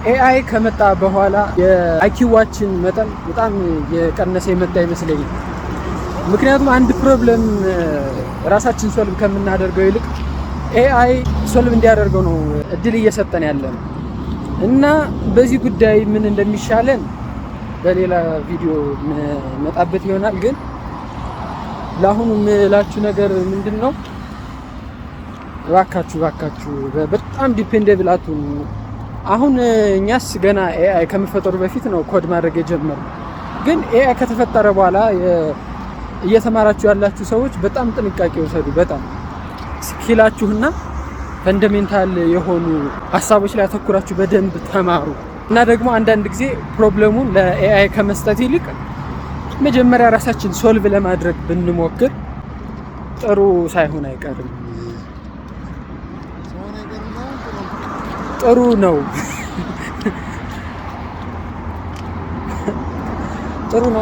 ኤአይ ከመጣ በኋላ የአይኪዋችን መጠን በጣም የቀነሰ የመጣ ይመስለኛል። ምክንያቱም አንድ ፕሮብለም ራሳችን ሶልቭ ከምናደርገው ይልቅ ኤአይ ሶልቭ እንዲያደርገው ነው እድል እየሰጠን ያለን እና በዚህ ጉዳይ ምን እንደሚሻለን በሌላ ቪዲዮ መጣበት ይሆናል። ግን ለአሁኑ የምላችሁ ነገር ምንድነው? እባካችሁ በጣም ዲፔንደብል አትሁኑ። አሁን እኛስ ገና ኤአይ ከመፈጠሩ በፊት ነው ኮድ ማድረግ የጀመረው። ግን ኤአይ ከተፈጠረ በኋላ እየተማራችሁ ያላችሁ ሰዎች በጣም ጥንቃቄ ወሰዱ። በጣም ስኪላችሁና ፈንዳሜንታል የሆኑ ሀሳቦች ላይ አተኩራችሁ በደንብ ተማሩ እና ደግሞ አንዳንድ ጊዜ ፕሮብሌሙን ለኤአይ ከመስጠት ይልቅ መጀመሪያ ራሳችን ሶልቭ ለማድረግ ብንሞክር ጥሩ ሳይሆን አይቀርም። ጥሩ ነው ጥሩ ነው።